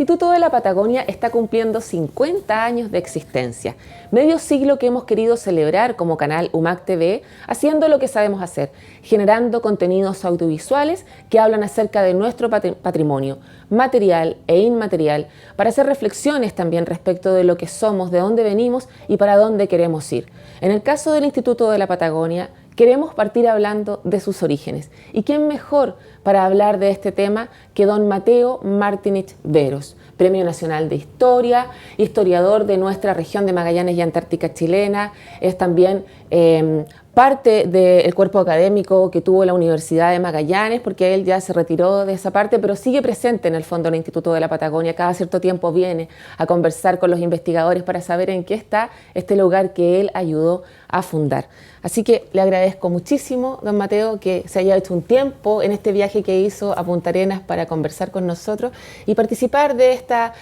Instituto de la Patagonia está cumpliendo 50 años de existencia, medio siglo que hemos querido celebrar como canal UMAC TV, haciendo lo que sabemos hacer, generando contenidos audiovisuales que hablan acerca de nuestro patrimonio, material e inmaterial, para hacer reflexiones también respecto de lo que somos, de dónde venimos y para dónde queremos ir. En el caso del Instituto de la Patagonia, queremos partir hablando de sus orígenes. ¿Y quién mejor para hablar de este tema que don Mateo Martinich Veros, Premio Nacional de Historia, historiador de nuestra región de Magallanes y Antártica chilena, es también parte del cuerpo académico que tuvo la Universidad de Magallanes, porque él ya se retiró de esa parte, pero sigue presente en el fondo del Instituto de la Patagonia. Cada cierto tiempo viene a conversar con los investigadores para saber en qué está este lugar que él ayudó a fundar. Así que le agradezco muchísimo, don Mateo, que se haya hecho un tiempo en este viaje que hizo a Punta Arenas para conversar con nosotros y participar de esta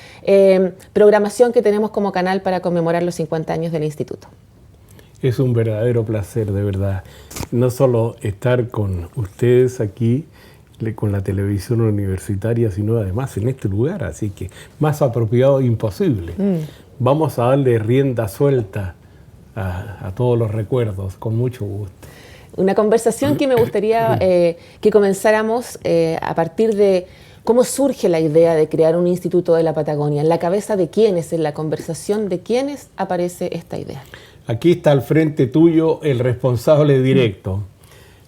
programación que tenemos como canal para conmemorar los 50 años del Instituto. Es un verdadero placer, de verdad, no solo estar con ustedes aquí, con la televisión universitaria, sino además en este lugar, así que más apropiado imposible. Vamos a darle rienda suelta a todos los recuerdos, con mucho gusto. Una conversación que me gustaría que comenzáramos a partir de cómo surge la idea de crear un Instituto de la Patagonia, en la cabeza de quiénes, en la conversación de quiénes aparece esta idea. Aquí está al frente tuyo el responsable directo.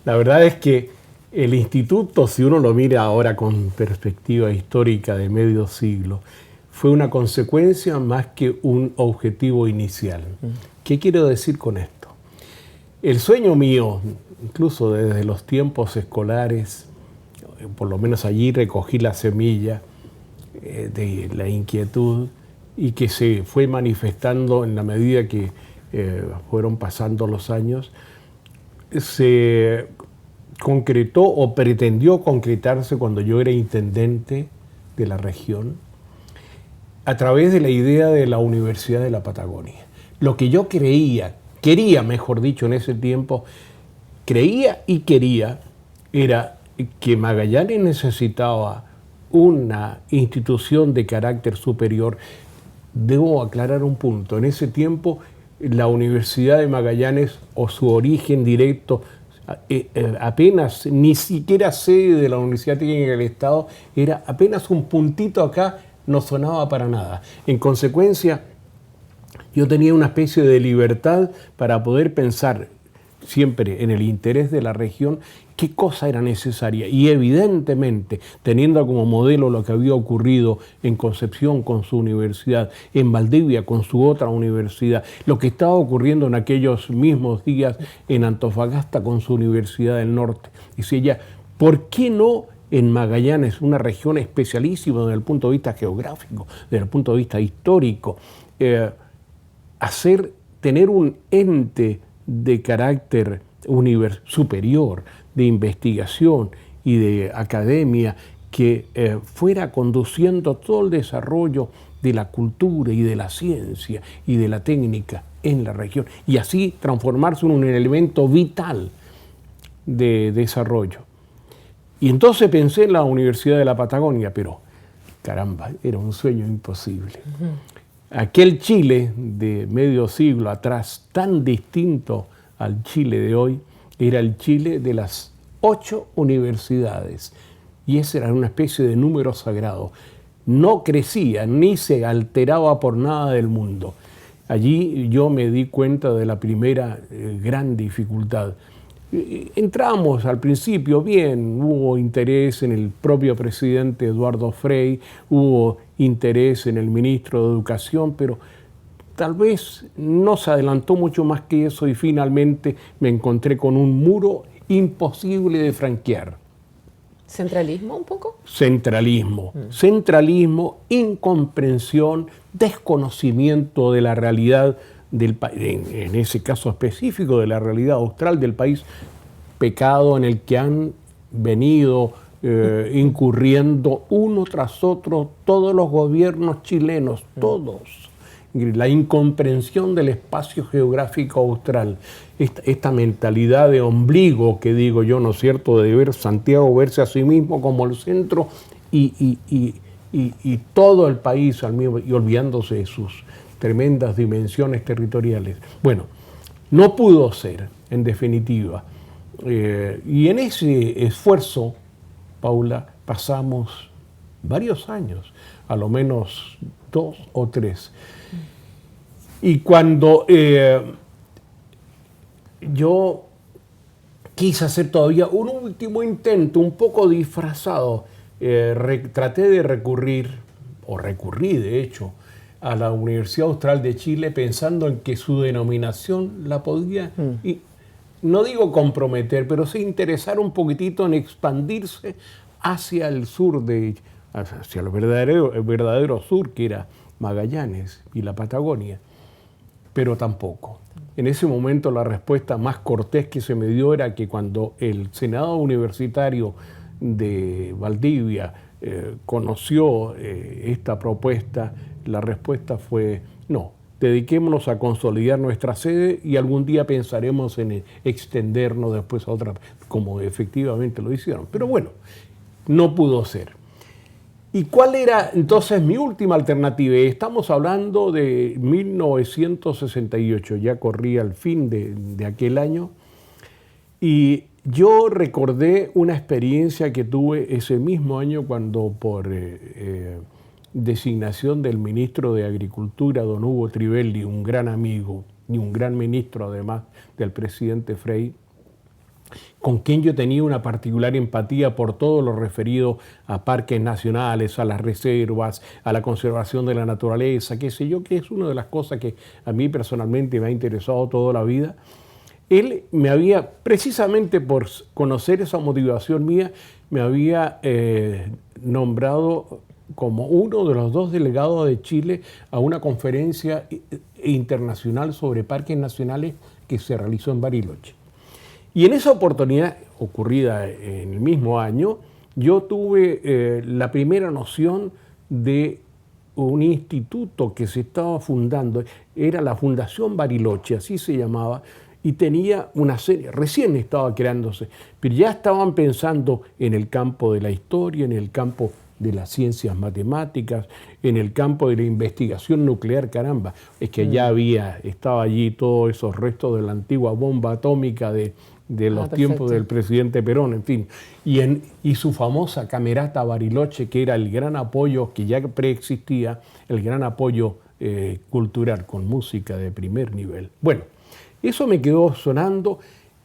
La verdad es que el instituto, si uno lo mira ahora con perspectiva histórica de medio siglo, fue una consecuencia más que un objetivo inicial. ¿Qué quiero decir con esto? El sueño mío, incluso desde los tiempos escolares, por lo menos allí recogí la semilla de la inquietud y que se fue manifestando en la medida que fueron pasando los años, se concretó o pretendió concretarse cuando yo era intendente de la región a través de la idea de la Universidad de la Patagonia. Lo que yo quería mejor dicho en ese tiempo, quería era que Magallanes necesitaba una institución de carácter superior. Debo aclarar un punto, en ese tiempo la Universidad de Magallanes o su origen directo apenas, ni siquiera sede de la Universidad Técnica del Estado, era apenas un puntito acá, no sonaba para nada. En consecuencia, yo tenía una especie de libertad para poder pensar siempre en el interés de la región, qué cosa era necesaria. Y evidentemente, teniendo como modelo lo que había ocurrido en Concepción con su universidad, en Valdivia con su otra universidad, lo que estaba ocurriendo en aquellos mismos días en Antofagasta con su Universidad del Norte. Dice ella, ¿por qué no en Magallanes, una región especialísima desde el punto de vista geográfico, desde el punto de vista histórico, tener un ente de carácter superior, de investigación y de academia que fuera conduciendo todo el desarrollo de la cultura y de la ciencia y de la técnica en la región y así transformarse en un elemento vital de desarrollo? Y entonces pensé en la Universidad de la Patagonia, pero caramba, era un sueño imposible. Aquel Chile de medio siglo atrás, tan distinto al Chile de hoy, era el Chile de las 8 universidades. Y ese era una especie de número sagrado. No crecía ni se alteraba por nada del mundo. Allí yo me di cuenta de la primera gran dificultad. Entramos al principio bien, hubo interés en el propio presidente Eduardo Frei, hubo interés en el ministro de Educación, pero tal vez no se adelantó mucho más que eso y finalmente me encontré con un muro imposible de franquear. ¿Centralismo un poco? Centralismo, incomprensión, desconocimiento de la realidad del país, en ese caso específico de la realidad austral del país, pecado en el que han venido incurriendo uno tras otro todos los gobiernos chilenos, todos. La incomprensión del espacio geográfico austral, esta mentalidad de ombligo que digo yo, ¿no es cierto?, de ver Santiago verse a sí mismo como el centro y y todo el país al mismo, y olvidándose de sus tremendas dimensiones territoriales. Bueno, no pudo ser, en definitiva. Y en ese esfuerzo, Paula, pasamos varios años, a lo menos 2 o 3. Y cuando yo quise hacer todavía un último intento, un poco disfrazado, traté de recurrí de hecho a la Universidad Austral de Chile pensando en que su denominación la podía, y no digo comprometer, pero sí interesar un poquitito en expandirse hacia el sur, hacia el verdadero sur, que era Magallanes y la Patagonia, pero tampoco. En ese momento la respuesta más cortés que se me dio era que cuando el Senado Universitario de Valdivia conoció esta propuesta, la respuesta fue no, dediquémonos a consolidar nuestra sede y algún día pensaremos en extendernos después a otra, como efectivamente lo hicieron. Pero bueno, no pudo ser. ¿Y cuál era entonces mi última alternativa? Estamos hablando de 1968, ya corría el fin de aquel año, y yo recordé una experiencia que tuve ese mismo año cuando por designación del ministro de Agricultura, don Hugo Trivelli, un gran amigo y un gran ministro además del presidente Frei, con quien yo tenía una particular empatía por todo lo referido a parques nacionales, a las reservas, a la conservación de la naturaleza, qué sé yo, que es una de las cosas que a mí personalmente me ha interesado toda la vida. Él me había, precisamente por conocer esa motivación mía, me había nombrado como uno de los 2 delegados de Chile a una conferencia internacional sobre parques nacionales que se realizó en Bariloche. Y en esa oportunidad, ocurrida en el mismo año, yo tuve la primera noción de un instituto que se estaba fundando, era la Fundación Bariloche, así se llamaba, y tenía una serie, recién estaba creándose, pero ya estaban pensando en el campo de la historia, en el campo de las ciencias matemáticas, en el campo de la investigación nuclear, caramba, es que ya estaba allí todos esos restos de la antigua bomba atómica de los tiempos del presidente Perón, en fin, y su famosa Camerata Bariloche, que era el gran apoyo que ya preexistía, el gran apoyo cultural con música de primer nivel. Bueno, eso me quedó sonando,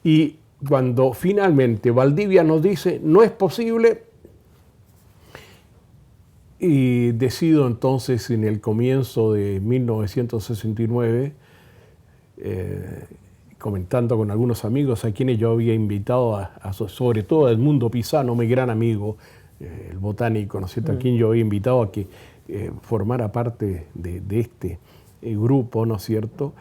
y cuando finalmente Valdivia nos dice no es posible, y decido entonces en el comienzo de 1969, comentando con algunos amigos a quienes yo había invitado, sobre todo a Edmundo Pisano, mi gran amigo, el botánico, ¿no es cierto?, a quien yo había invitado a que formara parte de este grupo, ¿no es cierto?,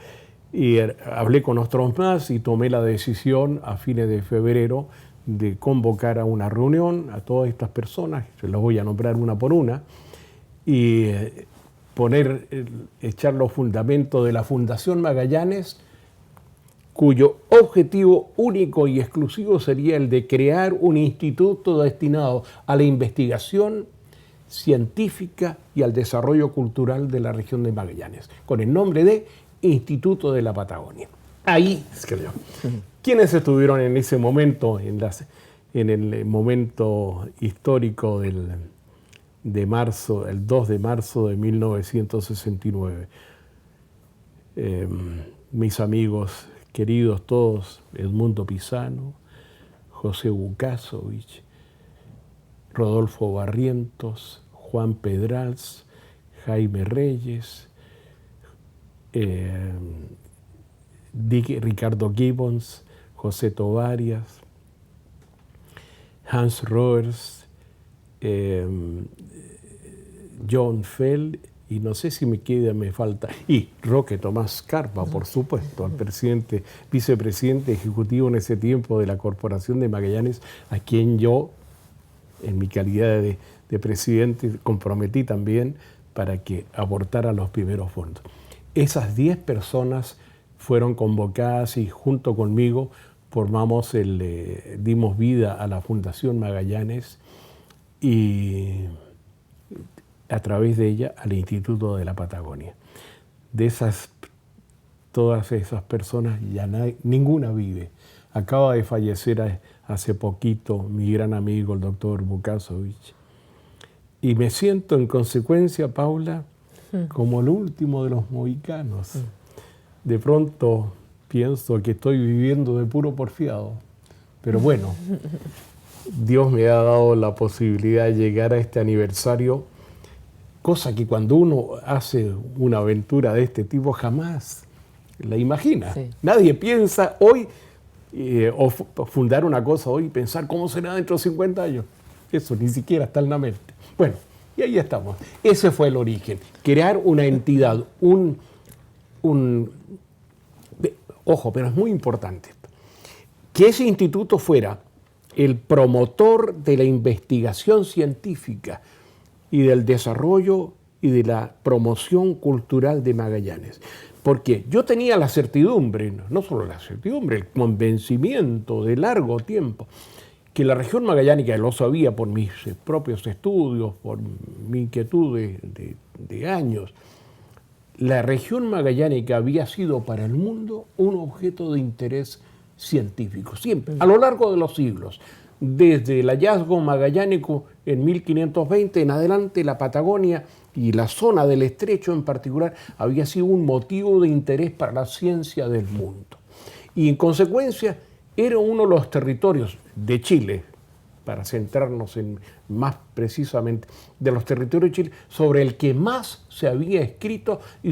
y hablé con otros más y tomé la decisión a fines de febrero de convocar a una reunión a todas estas personas, se las voy a nombrar una por una, y echar los fundamentos de la Fundación Magallanes, cuyo objetivo único y exclusivo sería el de crear un instituto destinado a la investigación científica y al desarrollo cultural de la región de Magallanes, con el nombre de Instituto de la Patagonia. Ahí escribió. ¿Quiénes estuvieron en ese momento, en el momento histórico de marzo, el 2 de marzo de 1969? Mis amigos queridos todos, Edmundo Pisano, José Bukasovich, Rodolfo Barrientos, Juan Pedrals, Jaime Reyes, Ricardo Gibbons, José Tovarias, Hans Roers, John Fell, y no sé si me falta, y Roque Tomás Carpa, por supuesto, al vicepresidente ejecutivo en ese tiempo de la Corporación de Magallanes, a quien yo, en mi calidad de presidente, comprometí también para que aportara los primeros fondos. Esas 10 personas fueron convocadas y junto conmigo dimos vida a la Fundación Magallanes, y a través de ella al Instituto de la Patagonia. Todas esas personas ya ninguna vive. Acaba de fallecer hace poquito mi gran amigo, el doctor Bukasovich. Y me siento en consecuencia, Paula, como el último de los mohicanos. De pronto pienso que estoy viviendo de puro porfiado. Pero bueno, Dios me ha dado la posibilidad de llegar a este aniversario, cosa que cuando uno hace una aventura de este tipo jamás la imagina. Sí. Nadie piensa hoy, o fundar una cosa hoy y pensar cómo será dentro de 50 años. Eso ni siquiera está en la mente. Bueno, y ahí estamos. Ese fue el origen. Crear una entidad, ojo, pero es muy importante esto, que ese instituto fuera el promotor de la investigación científica y del desarrollo y de la promoción cultural de Magallanes. Porque yo tenía la certidumbre, no solo la certidumbre, el convencimiento de largo tiempo, que la región magallánica, lo sabía por mis propios estudios, por mi inquietud de años, la región magallánica había sido para el mundo un objeto de interés científico, siempre, a lo largo de los siglos. Desde el hallazgo magallánico en 1520 en adelante, la Patagonia y la zona del estrecho en particular había sido un motivo de interés para la ciencia del mundo. Y en consecuencia era uno de los territorios de Chile, para centrarnos más precisamente, de los territorios de Chile, sobre el que más se había escrito y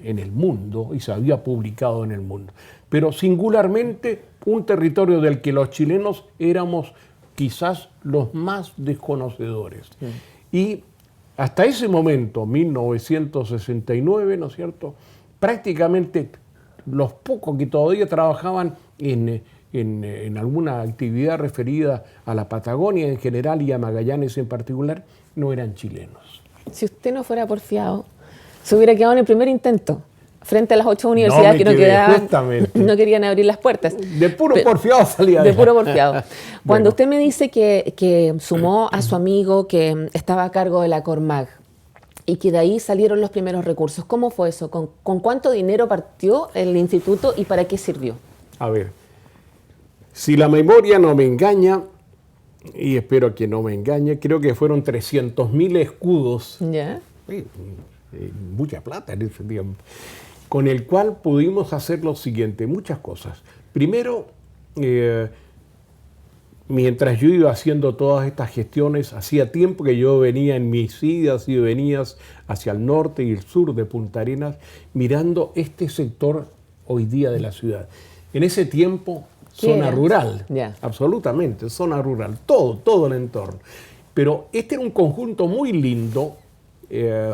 en el mundo, y se había publicado en el mundo. Pero singularmente un territorio del que los chilenos éramos quizás los más desconocedores. Sí. Y hasta ese momento, 1969, ¿no es cierto?, prácticamente los pocos que todavía trabajaban en alguna actividad referida a la Patagonia en general y a Magallanes en particular, no eran chilenos. Si usted no fuera porfiado, se hubiera quedado en el primer intento, frente a las 8 universidades no querían abrir las puertas. De puro porfiado salía. De puro porfiado. Cuando usted me dice que sumó a su amigo que estaba a cargo de la Cormag y que de ahí salieron los primeros recursos, ¿cómo fue eso? ¿Con cuánto dinero partió el instituto y para qué sirvió? A ver, si la memoria no me engaña, y espero que no me engañe, creo que fueron 300.000 escudos. ¿Ya? Mucha plata en ese tiempo. Con el cual pudimos hacer lo siguiente, muchas cosas. Primero, mientras yo iba haciendo todas estas gestiones, hacía tiempo que yo venía en mis idas y venidas hacia el norte y el sur de Punta Arenas, mirando este sector hoy día de la ciudad. En ese tiempo, zona rural, absolutamente, zona rural, todo el entorno. Pero este era un conjunto muy lindo,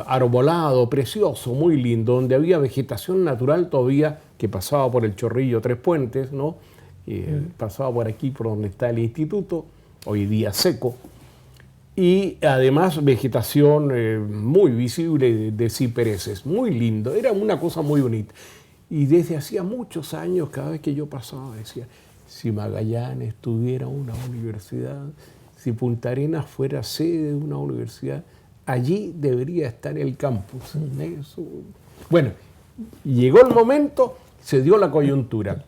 arbolado, precioso, muy lindo, donde había vegetación natural todavía que pasaba por el Chorrillo Tres Puentes, ¿no? Pasaba por aquí, por donde está el instituto, hoy día seco, y además vegetación muy visible de cipreses, muy lindo, era una cosa muy bonita. Y desde hacía muchos años, cada vez que yo pasaba, decía, si Magallanes tuviera una universidad, si Punta Arenas fuera sede de una universidad, allí debería estar el campus. Eso. Bueno, llegó el momento, se dio la coyuntura.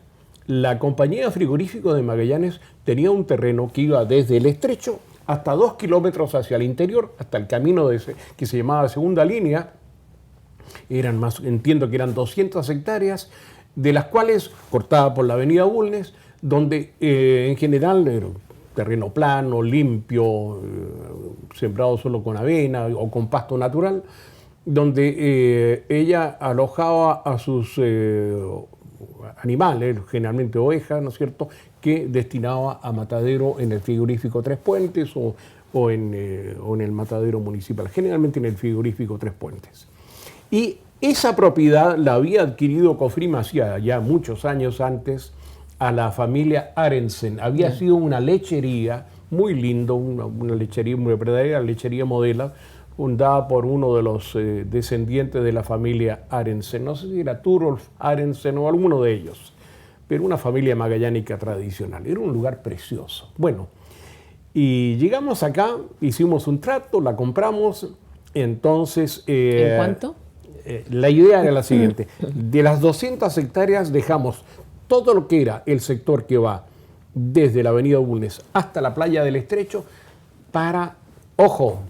La compañía frigorífica de Magallanes tenía un terreno que iba desde el estrecho hasta 2 kilómetros hacia el interior, hasta el camino que se llamaba Segunda Línea. Entiendo que eran 200 hectáreas, de las cuales cortada por la avenida Bulnes, donde en general era terreno plano, limpio, sembrado solo con avena o con pasto natural, donde ella alojaba a sus animales, generalmente ovejas, ¿no es cierto?, que destinaba a matadero en el frigorífico Tres Puentes o en el matadero municipal, generalmente en el frigorífico Tres Puentes. Y esa propiedad la había adquirido Cofrima hacía ya muchos años antes a la familia Arensen. Había sido una lechería muy lindo, una lechería muy verdadera, lechería Modela, fundada por uno de los descendientes de la familia Arensen. No sé si era Turolf Arensen o alguno de ellos, pero una familia magallánica tradicional. Era un lugar precioso. Bueno, y llegamos acá, hicimos un trato, la compramos. Entonces, ¿En cuánto? La idea era la siguiente: de las 200 hectáreas dejamos todo lo que era el sector que va desde la avenida Bulnes hasta la playa del Estrecho para, ojo,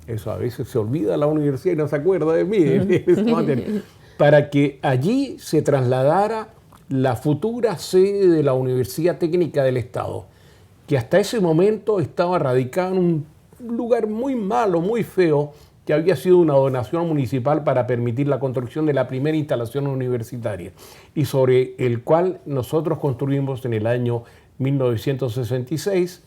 eso a veces se olvida la universidad y no se acuerda de mí, para que allí se trasladara la futura sede de la Universidad Técnica del Estado, que hasta ese momento estaba radicada en un lugar muy malo, muy feo, que había sido una donación municipal para permitir la construcción de la primera instalación universitaria y sobre el cual nosotros construimos en el año 1966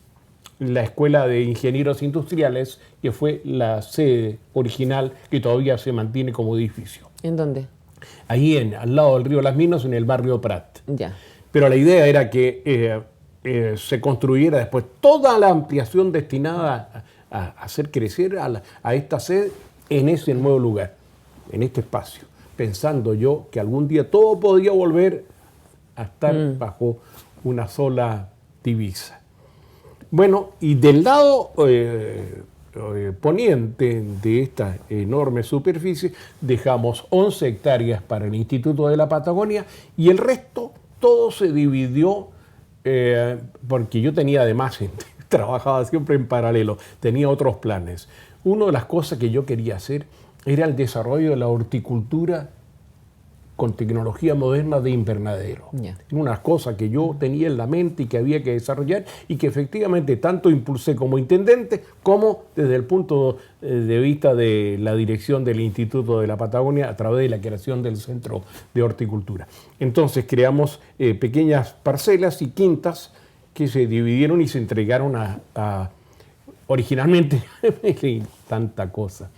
la Escuela de Ingenieros Industriales, que fue la sede original que todavía se mantiene como edificio. ¿En dónde? Ahí al lado del río Las Minas, en el barrio Prat. Ya. Pero la idea era que se construyera después toda la ampliación destinada a hacer crecer a esta sede en ese nuevo lugar, en este espacio, pensando yo que algún día todo podía volver a estar bajo una sola divisa. Bueno, y del lado poniente de esta enorme superficie dejamos 11 hectáreas para el Instituto de la Patagonia y el resto todo se dividió porque yo tenía además, trabajaba siempre en paralelo, tenía otros planes. Una de las cosas que yo quería hacer era el desarrollo de la horticultura con tecnología moderna de invernadero. Yeah. Una cosa que yo tenía en la mente y que había que desarrollar y que efectivamente tanto impulsé como intendente como desde el punto de vista de la dirección del Instituto de la Patagonia a través de la creación del Centro de Horticultura. Entonces creamos pequeñas parcelas y quintas que se dividieron y se entregaron originalmente, tanta cosa.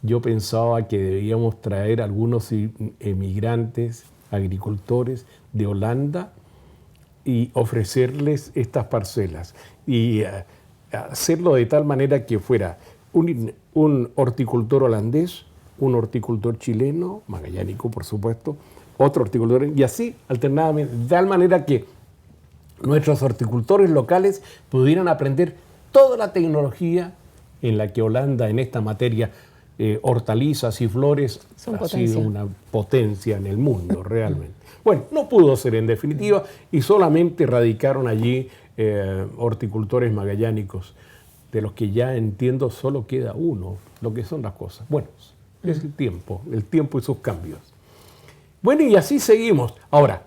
Yo pensaba que debíamos traer algunos emigrantes, agricultores de Holanda y ofrecerles estas parcelas y hacerlo de tal manera que fuera un horticultor holandés, un horticultor chileno, magallánico por supuesto, otro horticultor y así alternadamente, de tal manera que nuestros horticultores locales pudieran aprender toda la tecnología en la que Holanda en esta materia hortalizas y flores ha sido una potencia en el mundo realmente. Bueno, no pudo ser en definitiva y solamente radicaron allí horticultores magallánicos, de los que ya entiendo solo queda uno, lo que son las cosas. Bueno, es el tiempo y sus cambios. Bueno, y así seguimos. Ahora,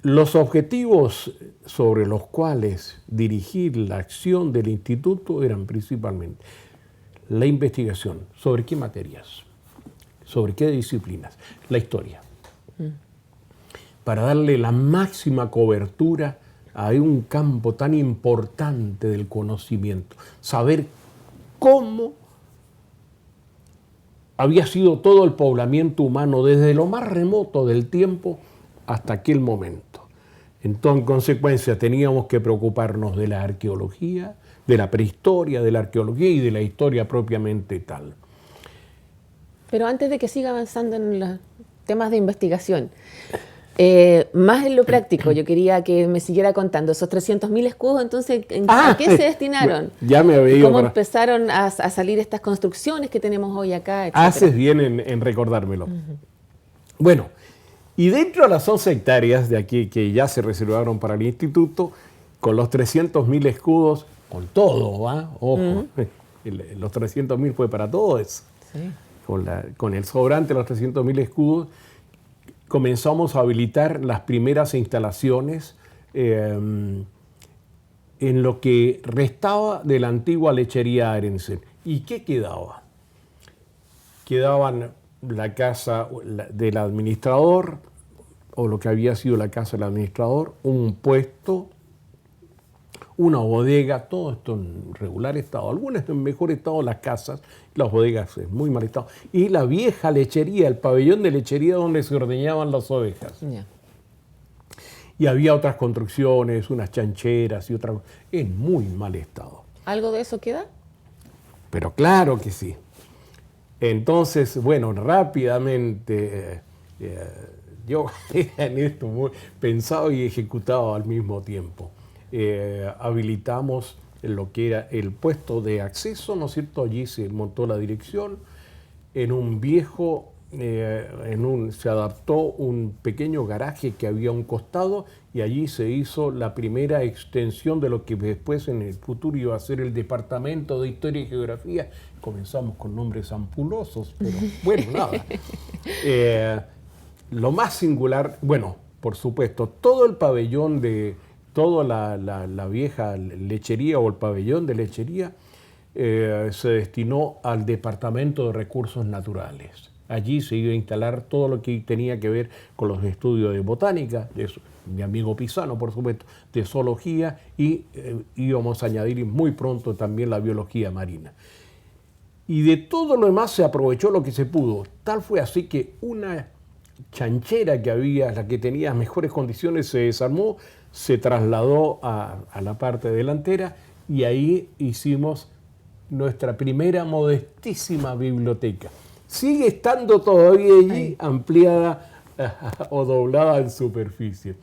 los objetivos sobre los cuales dirigir la acción del instituto eran principalmente la investigación. ¿Sobre qué materias? ¿Sobre qué disciplinas? La historia. Para darle la máxima cobertura a un campo tan importante del conocimiento. Saber cómo había sido todo el poblamiento humano desde lo más remoto del tiempo hasta aquel momento. Entonces, en consecuencia, teníamos que preocuparnos de la arqueología, de la prehistoria, de la arqueología y de la historia propiamente tal. Pero antes de que siga avanzando en los temas de investigación, más en lo práctico, yo quería que me siguiera contando esos 300.000 escudos, entonces, ¿a qué se destinaron? Ya me había ido. ¿Cómo empezaron a salir estas construcciones que tenemos hoy acá, etcétera? Haces bien en recordármelo. Bueno, y dentro de las 11 hectáreas de aquí que ya se reservaron para el instituto, con los 300.000 escudos, con todo, ¿va? Ojo, los 300.000 fue para todo eso. Sí. Con el sobrante de los 300.000 escudos, comenzamos a habilitar las primeras instalaciones en lo que restaba de la antigua lechería Arensen. ¿Y qué quedaba? Quedaban la casa del administrador, o lo que había sido la casa del administrador, un puesto, una bodega, todo esto en regular estado, algunas en mejor estado las casas, las bodegas en muy mal estado, y la vieja lechería, el pabellón de lechería donde se ordeñaban las ovejas. Yeah. Y había otras construcciones, unas chancheras y otras, en muy mal estado. ¿Algo de eso queda? Pero claro que sí. Entonces, bueno, rápidamente yo en esto pensado y ejecutado al mismo tiempo. Habilitamos lo que era el puesto de acceso, ¿no es cierto? Allí se montó la dirección, en un viejo, se adaptó un pequeño garaje que había a un costado y allí se hizo la primera extensión de lo que después en el futuro iba a ser el Departamento de Historia y Geografía. Comenzamos con nombres ampulosos, pero bueno, nada. Lo más singular, bueno, por supuesto, todo el pabellón toda la vieja lechería o el pabellón de lechería se destinó al Departamento de Recursos Naturales. Allí se iba a instalar todo lo que tenía que ver con los estudios de botánica, de mi amigo Pisano, por supuesto, de zoología, y íbamos a añadir muy pronto también la biología marina. Y de todo lo demás se aprovechó lo que se pudo. Tal fue así que una chanchera que había, la que tenía mejores condiciones, se desarmó, se trasladó a la parte delantera y ahí hicimos nuestra primera modestísima biblioteca. Sigue estando todavía allí, ampliada o doblada en superficie.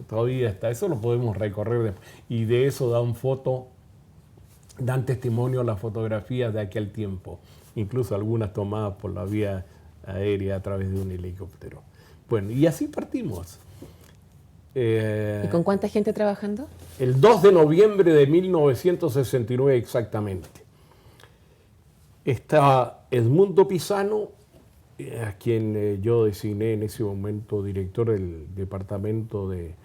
Todavía está, eso lo podemos recorrer después. Y de eso dan testimonio las fotografías de aquel tiempo, incluso algunas tomadas por la vía aérea a través de un helicóptero. Bueno, y así partimos. ¿Y con cuánta gente trabajando? El 2 de noviembre de 1969 exactamente. Estaba Edmundo Pisano, a quien yo designé en ese momento director del Departamento de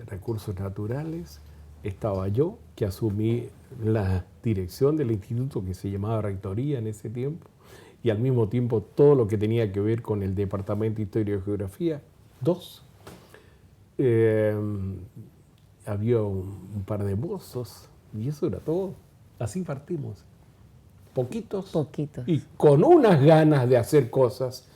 Recursos Naturales. Estaba yo, que asumí la dirección del instituto que se llamaba Rectoría en ese tiempo, y al mismo tiempo todo lo que tenía que ver con el Departamento de Historia y Geografía. 2. Había un par de mozos, y eso era todo. Así partimos. Poquitos. Y con unas ganas de hacer cosas,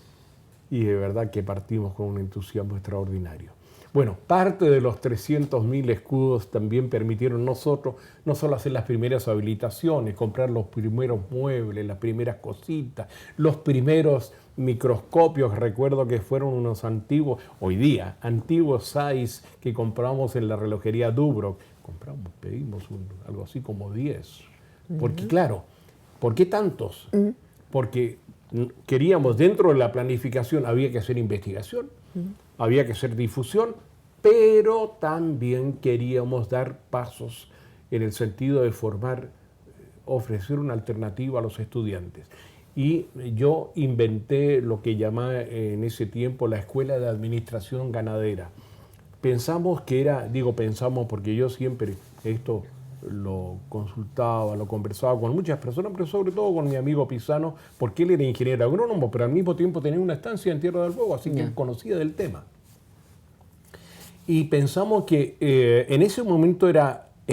y de verdad que partimos con un entusiasmo extraordinario. Bueno, parte de los 300.000 escudos también permitieron nosotros no solo hacer las primeras habilitaciones, comprar los primeros muebles, las primeras cositas, los primeros microscopios. Recuerdo que fueron unos antiguos, hoy día, antiguos Zeiss que compramos en la relojería Dubrow. Pedimos algo así como 10. Porque claro, ¿por qué tantos? Porque queríamos, dentro de la planificación había que hacer investigación, había que hacer difusión, pero también queríamos dar pasos en el sentido de formar, ofrecer una alternativa a los estudiantes. Y yo inventé lo que llamaba en ese tiempo la Escuela de Administración Ganadera. Pensamos que era, pensamos porque yo siempre esto lo consultaba, lo conversaba con muchas personas, pero sobre todo con mi amigo Pisano, porque él era ingeniero agrónomo, pero al mismo tiempo tenía una estancia en Tierra del Fuego, así que él conocía del tema. Y pensamos que en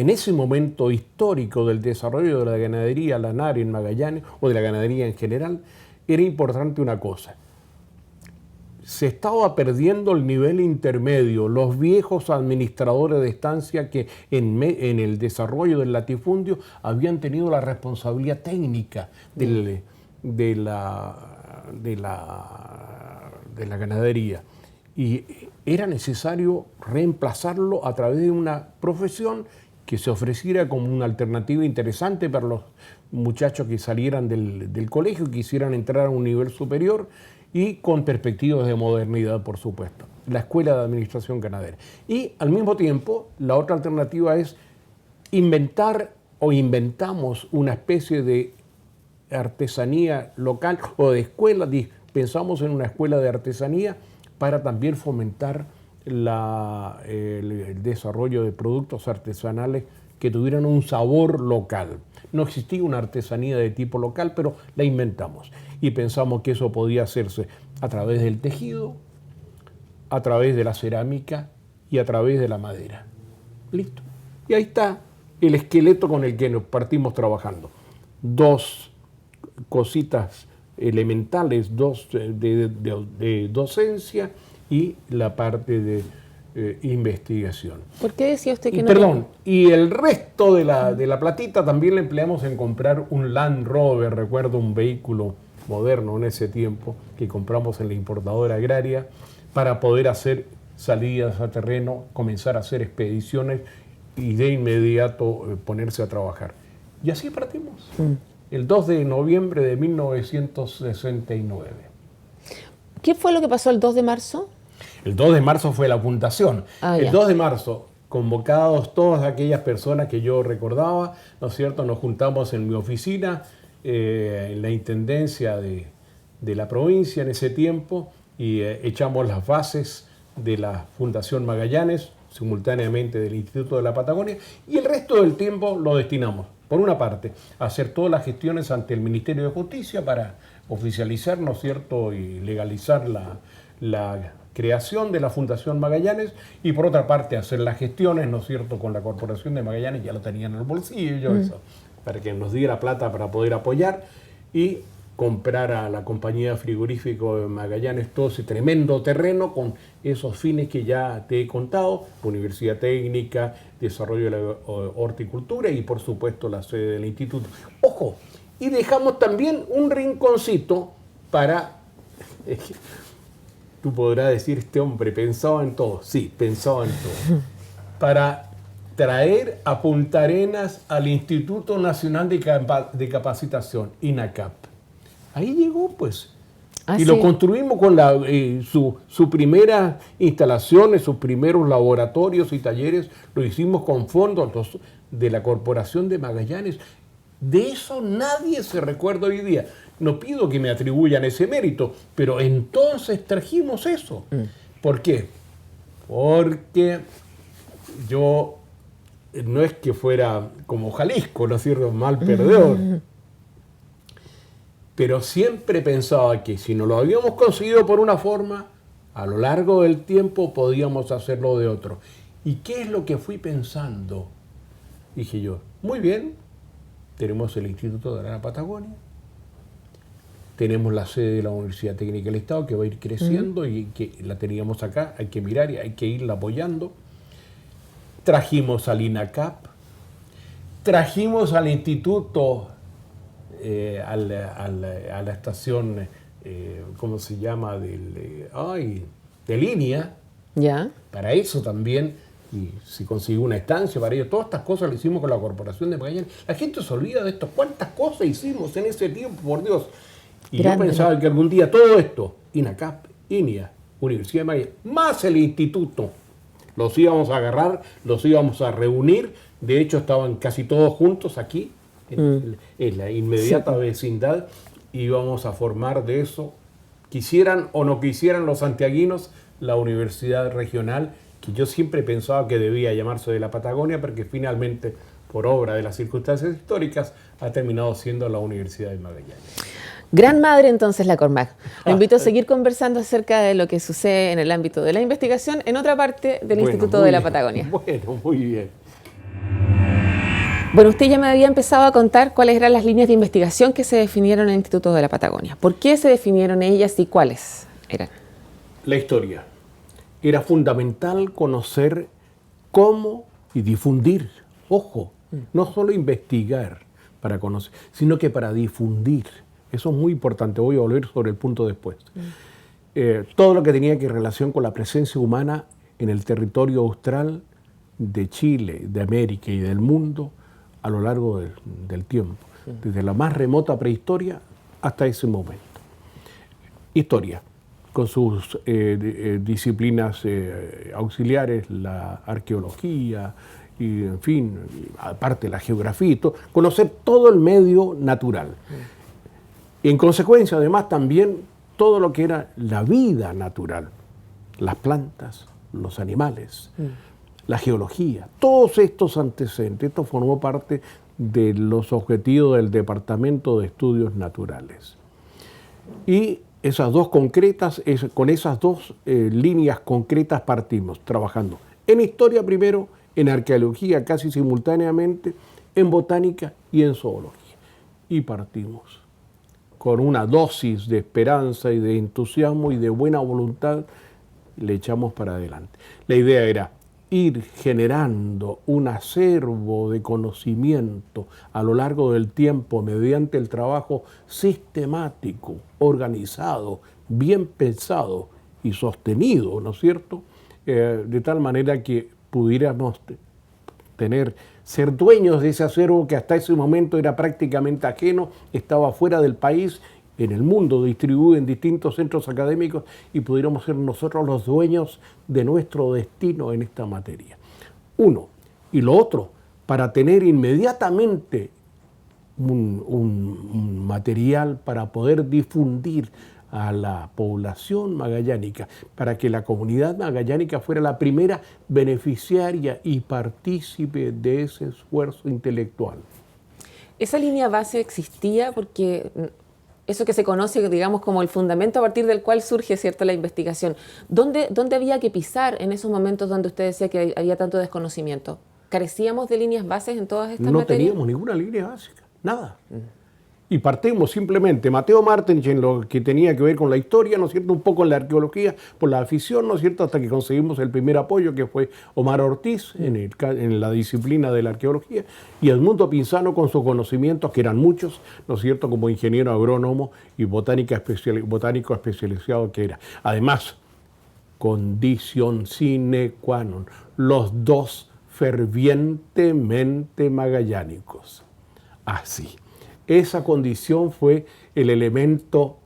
ese momento histórico del desarrollo de la ganadería lanar en Magallanes, o de la ganadería en general, era importante una cosa. Se estaba perdiendo el nivel intermedio, los viejos administradores de estancia que en el desarrollo del latifundio habían tenido la responsabilidad técnica de la ganadería. Y era necesario reemplazarlo a través de una profesión que se ofreciera como una alternativa interesante para los muchachos que salieran del colegio y quisieran entrar a un nivel superior, y con perspectivas de modernidad, por supuesto. La Escuela de Administración Ganadera. Y al mismo tiempo, la otra alternativa es inventamos una especie de artesanía local o de escuela. Pensamos en una escuela de artesanía para también fomentar el desarrollo de productos artesanales que tuvieran un sabor local. No existía una artesanía de tipo local, pero la inventamos. Y pensamos que eso podía hacerse a través del tejido, a través de la cerámica y a través de la madera. Listo. Y ahí está el esqueleto con el que nos partimos trabajando. 2 cositas elementales, 2 de docencia y la parte de investigación. ¿Por qué decía usted que y el resto de la platita también la empleamos en comprar un Land Rover, recuerdo, un vehículo moderno en ese tiempo que compramos en la importadora agraria para poder hacer salidas a terreno, comenzar a hacer expediciones y de inmediato ponerse a trabajar. Y así partimos. el 2 de noviembre de 1969. ¿Qué fue lo que pasó el 2 de marzo? El 2 de marzo fue la fundación. El 2 de marzo, convocados todas aquellas personas que yo recordaba, ¿no es cierto? Nos juntamos en mi oficina, en la intendencia de la provincia en ese tiempo, y echamos las bases de la Fundación Magallanes, simultáneamente del Instituto de la Patagonia, y el resto del tiempo lo destinamos, por una parte, a hacer todas las gestiones ante el Ministerio de Justicia para oficializar, ¿no es cierto?, y legalizar la creación de la Fundación Magallanes, y por otra parte hacer las gestiones, ¿no es cierto?, con la Corporación de Magallanes, ya lo tenían en el bolsillo, eso, para que nos diera plata para poder apoyar, y comprar a la compañía frigorífico de Magallanes todo ese tremendo terreno con esos fines que ya te he contado: Universidad Técnica, desarrollo de la horticultura y por supuesto la sede del instituto. Ojo, y dejamos también un rinconcito para, tú podrás decir, este hombre pensaba en todo. Sí, pensaba en todo. Para traer a Punta Arenas al Instituto Nacional de Capacitación, INACAP. Ahí llegó, pues. Y lo construimos con su primera instalaciones, sus primeros laboratorios y talleres, lo hicimos con fondos de la Corporación de Magallanes. De eso nadie se recuerda hoy día. No pido que me atribuyan ese mérito, pero entonces trajimos eso. ¿Por qué? Porque yo no es que fuera como Jalisco, ¿no es cierto?, mal perdedor. Pero siempre pensaba que si no lo habíamos conseguido por una forma, a lo largo del tiempo podíamos hacerlo de otro. ¿Y qué es lo que fui pensando? Dije yo, muy bien, tenemos el Instituto de la Patagonia, tenemos la sede de la Universidad Técnica del Estado que va a ir creciendo y que la teníamos acá, hay que mirar y hay que irla apoyando. Trajimos al INACAP, trajimos al Instituto, a la estación, ¿cómo se llama?, de línea. Ya. Para eso también, y se consiguió una estancia para ello. Todas estas cosas lo hicimos con la Corporación de Magallanes. La gente se olvida de esto. ¿Cuántas cosas hicimos en ese tiempo, por Dios? Y grande. Yo pensaba que algún día todo esto, INACAP, INIA, Universidad de Magallanes, más el instituto, los íbamos a agarrar, los íbamos a reunir. De hecho, estaban casi todos juntos aquí, en la inmediata vecindad, íbamos a formar de eso, quisieran o no quisieran los santiaguinos, la universidad regional, que yo siempre pensaba que debía llamarse de la Patagonia, porque finalmente, por obra de las circunstancias históricas, ha terminado siendo la Universidad de Magallanes. Gran madre entonces la Cormac. Le invito a seguir conversando acerca de lo que sucede en el ámbito de la investigación en otra parte del Instituto de la Patagonia. Bueno, muy bien. Bueno, usted ya me había empezado a contar cuáles eran las líneas de investigación que se definieron en el Instituto de la Patagonia. ¿Por qué se definieron ellas y cuáles eran? La historia. Era fundamental conocer cómo y difundir. Ojo, no solo investigar para conocer, sino que para difundir. Eso es muy importante. Voy a volver sobre el punto después. Todo lo que tenía que relación con la presencia humana en el territorio austral de Chile, de América y del mundo, a lo largo del tiempo, desde la más remota prehistoria hasta ese momento. Historia, con sus disciplinas auxiliares, la arqueología, y en fin, aparte la geografía y todo, conocer todo el medio natural. En consecuencia, además, también todo lo que era la vida natural, las plantas, los animales, la geología, todos estos antecedentes. Esto formó parte de los objetivos del Departamento de Estudios Naturales. Y esas dos concretas, con esas dos líneas concretas partimos, trabajando en historia primero, en arqueología casi simultáneamente, en botánica y en zoología. Y partimos con una dosis de esperanza y de entusiasmo y de buena voluntad, le echamos para adelante. La idea era ir generando un acervo de conocimiento a lo largo del tiempo mediante el trabajo sistemático, organizado, bien pensado y sostenido, ¿no es cierto?, de tal manera que pudiéramos ser dueños de ese acervo que hasta ese momento era prácticamente ajeno, estaba fuera del país, en el mundo, distribuido en distintos centros académicos, y pudiéramos ser nosotros los dueños de nuestro destino en esta materia. Uno. Y lo otro, para tener inmediatamente un material para poder difundir a la población magallánica, para que la comunidad magallánica fuera la primera beneficiaria y partícipe de ese esfuerzo intelectual. Esa línea base existía porque eso que se conoce, digamos, como el fundamento a partir del cual surge, ¿cierto?, la investigación. ¿Dónde había que pisar en esos momentos donde usted decía que había tanto desconocimiento? ¿Carecíamos de líneas bases en todas estas materias? No teníamos ninguna línea básica, nada. Y partimos simplemente, Mateo Martens en lo que tenía que ver con la historia, ¿no es cierto?, un poco en la arqueología, por la afición, ¿no es cierto?, hasta que conseguimos el primer apoyo, que fue Omar Ortiz, en la disciplina de la arqueología, y Edmundo Pinzano con sus conocimientos, que eran muchos, ¿no es cierto?, como ingeniero agrónomo y botánico especializado que era. Además, condición sine qua non, los dos fervientemente magallánicos. Así. Esa condición fue el elemento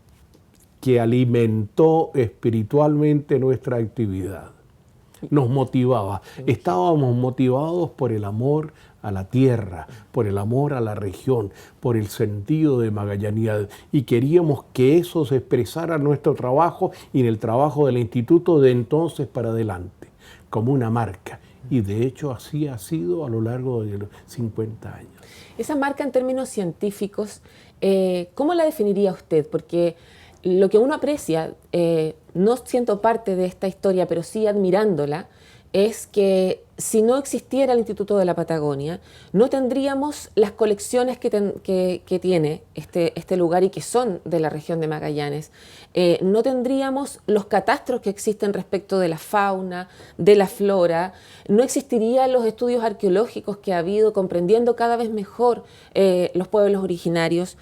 que alimentó espiritualmente nuestra actividad. Nos motivaba. Estábamos motivados por el amor a la tierra, por el amor a la región, por el sentido de magallanidad. Y queríamos que eso se expresara en nuestro trabajo y en el trabajo del instituto de entonces para adelante, como una marca. Y de hecho así ha sido a lo largo de los 50 años. Esa marca en términos científicos, ¿cómo la definiría usted? Porque lo que uno aprecia, no siendo parte de esta historia, pero sí admirándola, es que si no existiera el Instituto de la Patagonia, no tendríamos las colecciones que tiene este lugar y que son de la región de Magallanes. No tendríamos los catastros que existen respecto de la fauna, de la flora. No existirían los estudios arqueológicos que ha habido, comprendiendo cada vez mejor los pueblos originarios.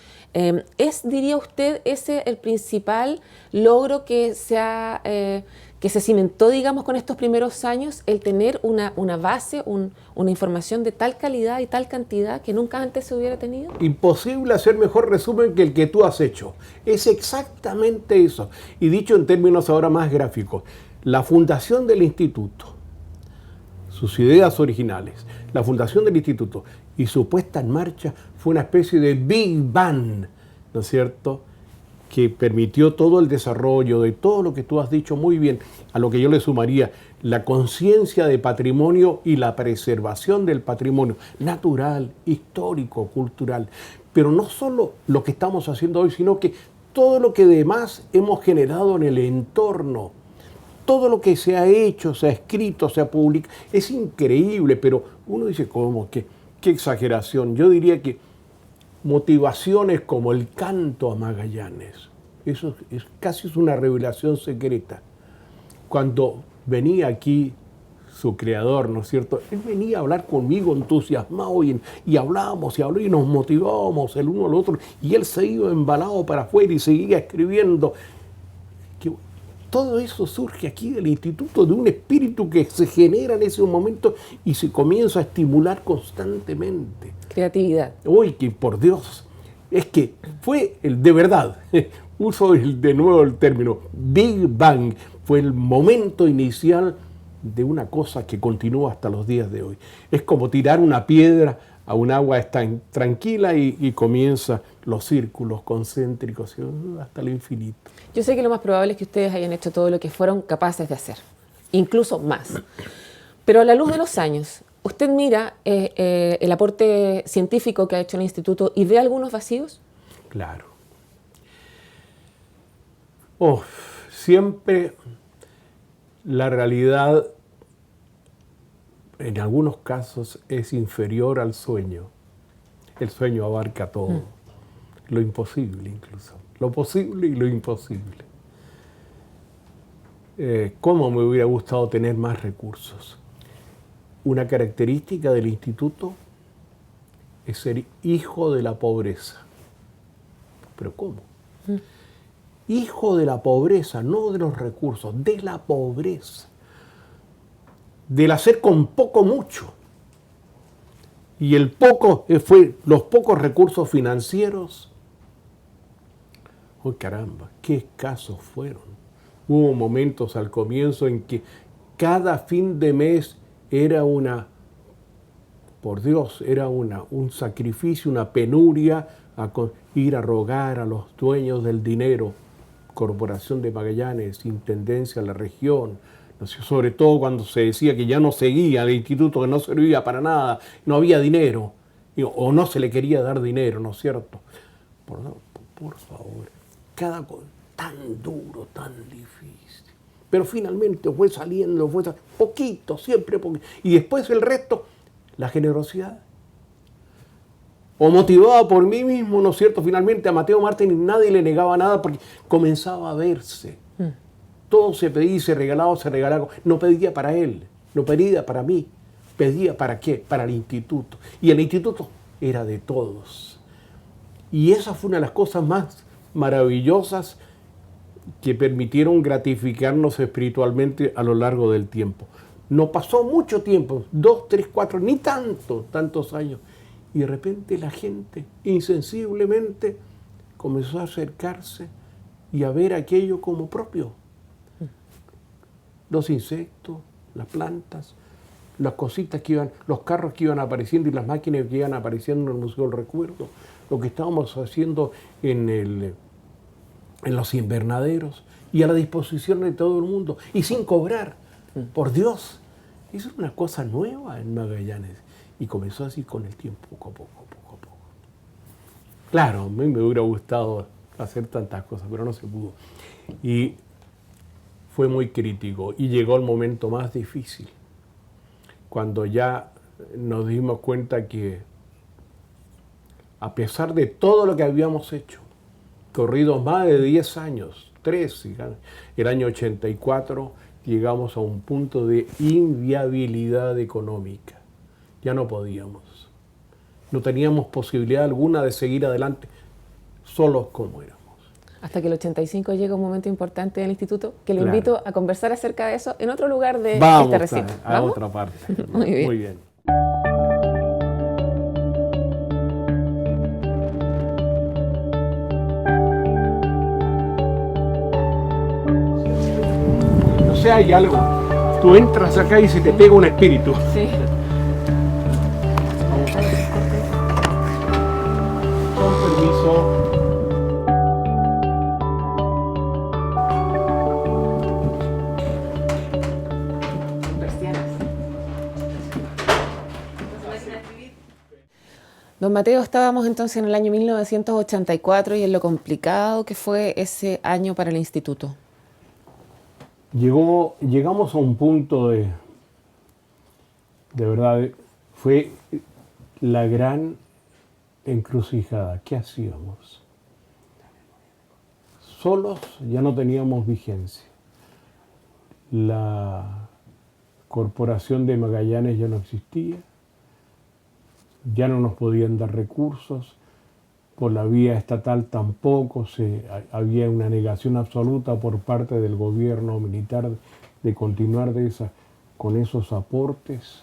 ¿Diría usted, ese el principal logro que se cimentó, digamos, con estos primeros años, el tener una base, una información de tal calidad y tal cantidad que nunca antes se hubiera tenido? Imposible hacer mejor resumen que el que tú has hecho. Es exactamente eso. Y dicho en términos ahora más gráficos, la fundación del instituto, sus ideas originales, la fundación del instituto y su puesta en marcha fue una especie de Big Bang, ¿no es cierto?, que permitió todo el desarrollo de todo lo que tú has dicho muy bien, a lo que yo le sumaría la conciencia de patrimonio y la preservación del patrimonio natural, histórico, cultural. Pero no solo lo que estamos haciendo hoy, sino que todo lo que demás hemos generado en el entorno, todo lo que se ha hecho, se ha escrito, se ha publicado, es increíble, pero uno dice, ¿cómo? ¿Qué exageración? Yo diría que motivaciones como el canto a Magallanes, eso es casi una revelación secreta. Cuando venía aquí su creador, ¿no es cierto?, él venía a hablar conmigo entusiasmado y hablábamos y nos motivábamos el uno al otro, y él se iba embalado para afuera y seguía escribiendo. Todo eso surge aquí del instituto, de un espíritu que se genera en ese momento y se comienza a estimular constantemente. Creatividad. Uy, que por Dios, es que fue de verdad, uso de nuevo el término, Big Bang, fue el momento inicial de una cosa que continúa hasta los días de hoy. Es como tirar una piedra a un agua tranquila y comienza los círculos concéntricos hasta el infinito. Yo sé que lo más probable es que ustedes hayan hecho todo lo que fueron capaces de hacer, incluso más. Pero a la luz de los años, ¿usted mira el aporte científico que ha hecho el instituto y ve algunos vacíos? Claro. Siempre la realidad, en algunos casos, es inferior al sueño. El sueño abarca todo, lo imposible incluso, lo posible y lo imposible. ¿Cómo me hubiera gustado tener más recursos? Una característica del instituto es ser hijo de la pobreza. ¿Pero cómo? Hijo de la pobreza, no de los recursos, de la pobreza. Del hacer con poco mucho. Y los pocos recursos financieros, ¡oh caramba! ¡Qué escasos fueron! Hubo momentos al comienzo en que cada fin de mes era un sacrificio, una penuria, ir a rogar a los dueños del dinero, Corporación de Magallanes, Intendencia de la región, ¿no? Sobre todo cuando se decía que ya no seguía el instituto, que no servía para nada, no había dinero, o no se le quería dar dinero, ¿no es cierto? Por favor, cada cosa tan duro, tan difícil. Pero finalmente fue saliendo, poquito, siempre poquito. Y después el resto, la generosidad. O motivado por mí mismo, ¿no es cierto? Finalmente a Mateo Martín nadie le negaba nada porque comenzaba a verse. Todo se pedía, se regalaba. No pedía para él, no pedía para mí. Pedía para qué, para el instituto. Y el instituto era de todos. Y esa fue una de las cosas más maravillosas que permitieron gratificarnos espiritualmente a lo largo del tiempo. No pasó mucho tiempo, 2, 3, 4, ni tantos años. Y de repente la gente insensiblemente comenzó a acercarse y a ver aquello como propio. Los insectos, las plantas, las cositas que iban, los carros que iban apareciendo y las máquinas que iban apareciendo en el Museo del Recuerdo, lo que estábamos haciendo en los invernaderos y a la disposición de todo el mundo y sin cobrar. Por Dios, eso es una cosa nueva en Magallanes. Y comenzó así con el tiempo, poco a poco. Claro, a mí me hubiera gustado hacer tantas cosas, pero no se pudo. Y fue muy crítico. Y llegó el momento más difícil, cuando ya nos dimos cuenta que, a pesar de todo lo que habíamos hecho, corridos más de 10 años, 13, el año 84, llegamos a un punto de inviabilidad económica. Ya no podíamos. No teníamos posibilidad alguna de seguir adelante solos como éramos. Hasta que el 85 llega un momento importante en el instituto, que le Claro. invito a conversar acerca de eso en otro lugar de Vamos este recinto. a otra parte. Muy bien. Muy bien. No sé, hay algo. Tú entras acá y se te pega un espíritu. Sí. Con permiso. Don Mateo, estábamos entonces en el año 1984 y en lo complicado que fue ese año para el instituto. Llegamos a un punto de verdad, fue la gran encrucijada. ¿Qué hacíamos? Solos ya no teníamos vigencia. La Corporación de Magallanes ya no existía. Ya no nos podían dar recursos, por la vía estatal tampoco, había una negación absoluta por parte del gobierno militar de continuar con esos aportes.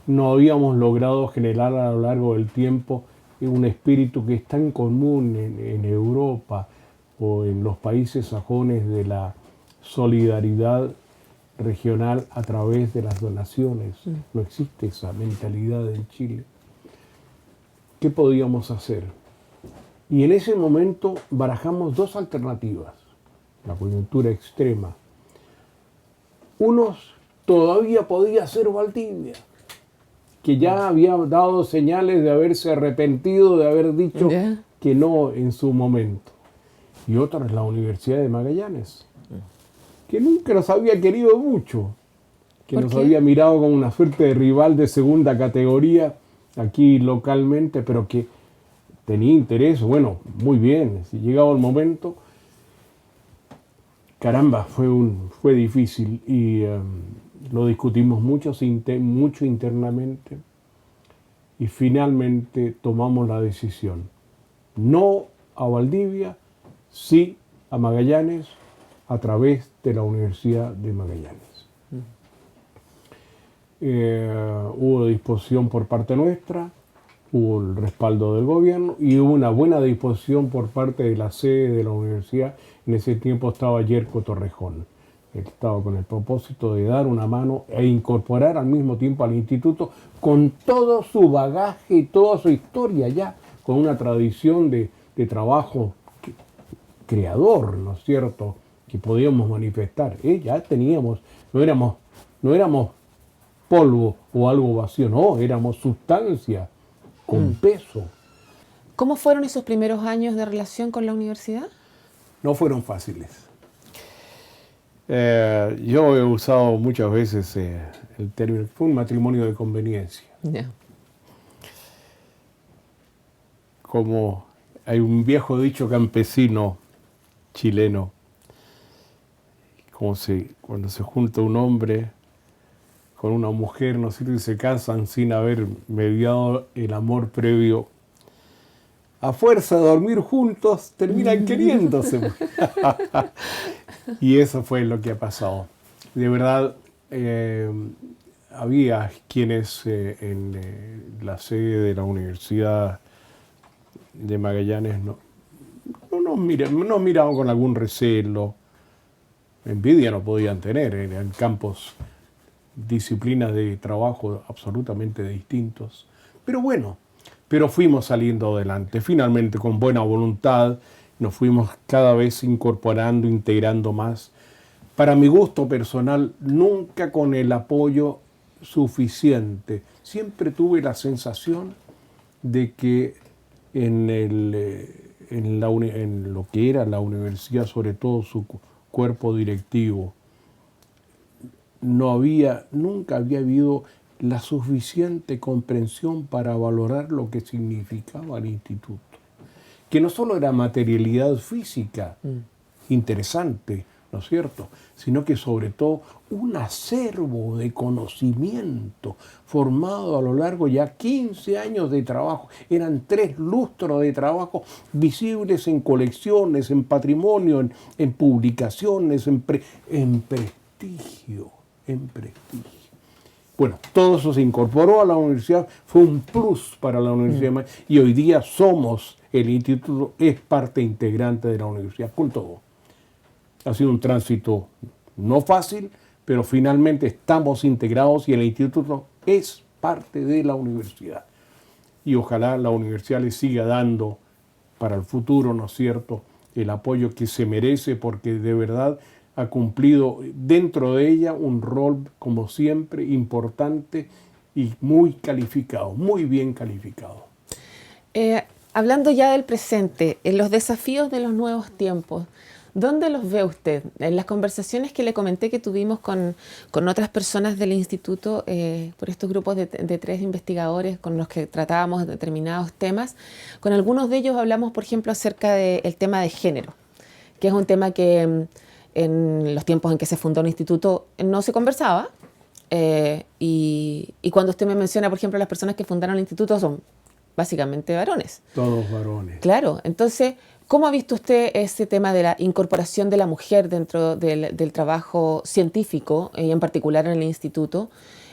No habíamos logrado generar a lo largo del tiempo un espíritu que es tan común en Europa o en los países sajones de la solidaridad regional a través de las donaciones. No existe esa mentalidad en Chile. ¿Qué podíamos hacer? Y en ese momento barajamos dos alternativas, la coyuntura extrema. Unos todavía podía ser Valdivia, que ya había dado señales de haberse arrepentido, de haber dicho que no en su momento. Y otra es la Universidad de Magallanes, que nunca nos había querido mucho, que nos había mirado como una suerte de rival de segunda categoría aquí localmente, pero que tenía interés. Bueno, muy bien, si llegaba el momento, caramba, fue difícil y lo discutimos mucho internamente y finalmente tomamos la decisión. No a Valdivia, sí a Magallanes, a través de la Universidad de Magallanes. hubo disposición por parte nuestra, hubo el respaldo del gobierno y hubo una buena disposición por parte de la sede de la universidad. En ese tiempo estaba Yerko Torrejón. Él estaba con el propósito de dar una mano e incorporar al mismo tiempo al instituto con todo su bagaje y toda su historia ya, con una tradición de trabajo creador, ¿no es cierto?, que podíamos manifestar. Ya teníamos, no éramos polvo o algo vacío, no, éramos sustancia con peso. ¿Cómo fueron esos primeros años de relación con la universidad? No fueron fáciles. Yo he usado muchas veces el término, fue un matrimonio de conveniencia. Yeah. Como hay un viejo dicho campesino chileno, cuando se junta un hombre con una mujer, ¿no es cierto?, y se casan sin haber mediado el amor previo, a fuerza de dormir juntos, terminan queriéndose. Y eso fue lo que ha pasado. De verdad, había quienes en la sede de la Universidad de Magallanes nos miraban con algún recelo. Envidia no podían tener, eran campos, disciplinas de trabajo absolutamente distintos. Pero bueno, fuimos saliendo adelante. Finalmente, con buena voluntad, nos fuimos cada vez incorporando, integrando más. Para mi gusto personal, nunca con el apoyo suficiente. Siempre tuve la sensación de que en lo que era la universidad, sobre todo su cuerpo directivo, nunca había habido la suficiente comprensión para valorar lo que significaba el instituto. Que no solo era materialidad física interesante, ¿no es cierto?, sino que sobre todo un acervo de conocimiento formado a lo largo ya 15 años de trabajo. Eran 3 lustros de trabajo visibles en colecciones, en patrimonio, en publicaciones, en prestigio. Bueno, todo eso se incorporó a la universidad, fue un plus para la universidad y hoy día el instituto es parte integrante de la universidad, con todo. Ha sido un tránsito no fácil, pero finalmente estamos integrados y el instituto es parte de la universidad. Y ojalá la universidad le siga dando para el futuro, ¿no es cierto?, el apoyo que se merece, porque de verdad ha cumplido dentro de ella un rol, como siempre, importante y muy calificado, muy bien calificado. Hablando ya del presente, en los desafíos de los nuevos tiempos, ¿dónde los ve usted? En las conversaciones que le comenté que tuvimos con otras personas del instituto, por estos grupos de 3 investigadores con los que tratábamos determinados temas, con algunos de ellos hablamos, por ejemplo, acerca del tema de género, que es un tema que en los tiempos en que se fundó el instituto no se conversaba, y cuando usted me menciona, por ejemplo, las personas que fundaron el instituto son básicamente varones. Todos varones. Claro, entonces, ¿cómo ha visto usted ese tema de la incorporación de la mujer dentro del trabajo científico, y en particular en el instituto?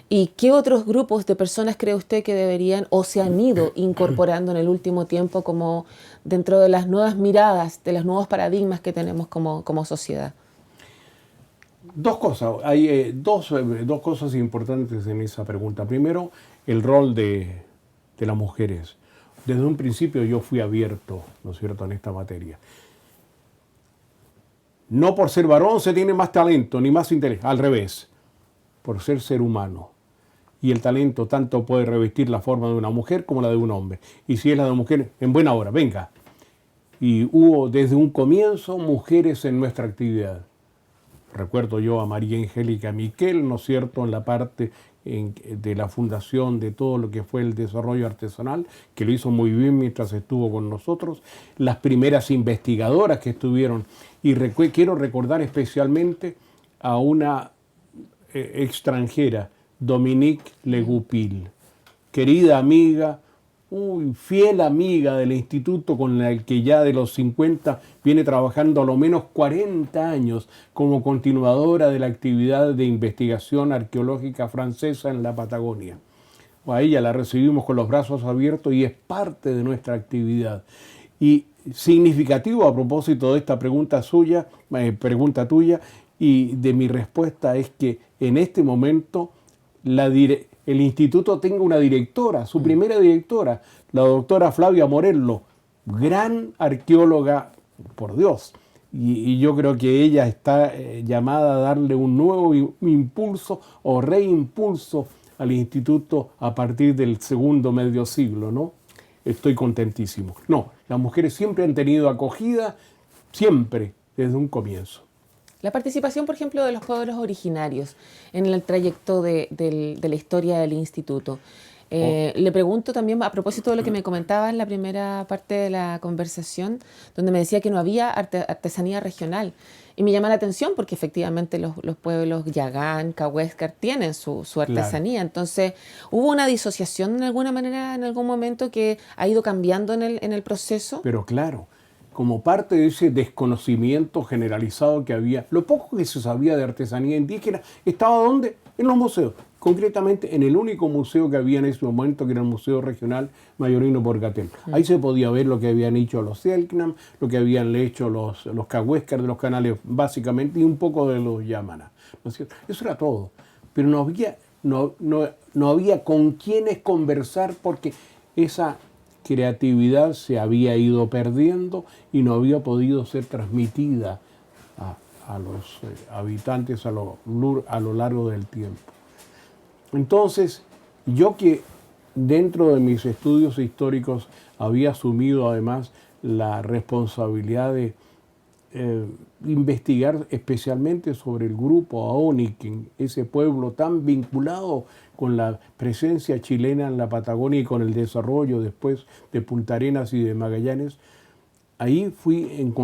¿Y qué otros grupos de personas cree usted que deberían o se han ido incorporando en el último tiempo como dentro de las nuevas miradas, de los nuevos paradigmas que tenemos como sociedad? Dos cosas. Hay dos cosas importantes en esa pregunta. Primero, el rol de las mujeres. Desde un principio yo fui abierto, ¿no es cierto?, en esta materia. No por ser varón se tiene más talento ni más interés, al revés, por ser humano. Y el talento tanto puede revestir la forma de una mujer como la de un hombre. Y si es la de una mujer, en buena hora, venga. Y hubo desde un comienzo mujeres en nuestra actividad. Recuerdo yo a María Angélica Miquel, ¿no es cierto?, en la parte de la fundación de todo lo que fue el desarrollo artesanal, que lo hizo muy bien mientras estuvo con nosotros. Las primeras investigadoras que estuvieron. Y quiero recordar especialmente a una extranjera, Dominique Legupil, querida amiga, muy fiel amiga del instituto, con el que ya de los 50 viene trabajando a lo menos 40 años como continuadora de la actividad de investigación arqueológica francesa en la Patagonia. A ella la recibimos con los brazos abiertos y es parte de nuestra actividad. Y significativo a propósito de esta pregunta tuya y de mi respuesta es que en este momento el instituto tenga una directora, su primera directora, la doctora Flavia Morello, gran arqueóloga, por Dios. Y yo creo que ella está llamada a darle un nuevo impulso o reimpulso al instituto a partir del segundo medio siglo, ¿no? Estoy contentísimo. No, las mujeres siempre han tenido acogida, siempre, desde un comienzo. La participación, por ejemplo, de los pueblos originarios en el trayecto de la historia del instituto. Le pregunto también, a propósito de lo que me comentaba en la primera parte de la conversación, donde me decía que no había artesanía regional. Y me llama la atención porque efectivamente los pueblos Yagán, Cahuéscar tienen su artesanía. Claro. Entonces, ¿hubo una disociación de alguna manera en algún momento que ha ido cambiando en el proceso? Pero claro, como parte de ese desconocimiento generalizado que había, lo poco que se sabía de artesanía indígena, ¿estaba dónde? En los museos. Concretamente en el único museo que había en ese momento, que era el Museo Regional Mayorino Porgatel. Ahí se podía ver lo que habían hecho los Selknam, lo que habían hecho los Cahuéscar de los canales básicamente, y un poco de los Yamana, ¿no es cierto? Eso era todo. Pero no había con quiénes conversar porque esa creatividad se había ido perdiendo y no había podido ser transmitida a los habitantes a lo largo del tiempo. Entonces, yo que dentro de mis estudios históricos había asumido además la responsabilidad de investigar especialmente sobre el grupo Aonikin, ese pueblo tan vinculado con la presencia chilena en la Patagonia y con el desarrollo después de Punta Arenas y de Magallanes, ahí fuimos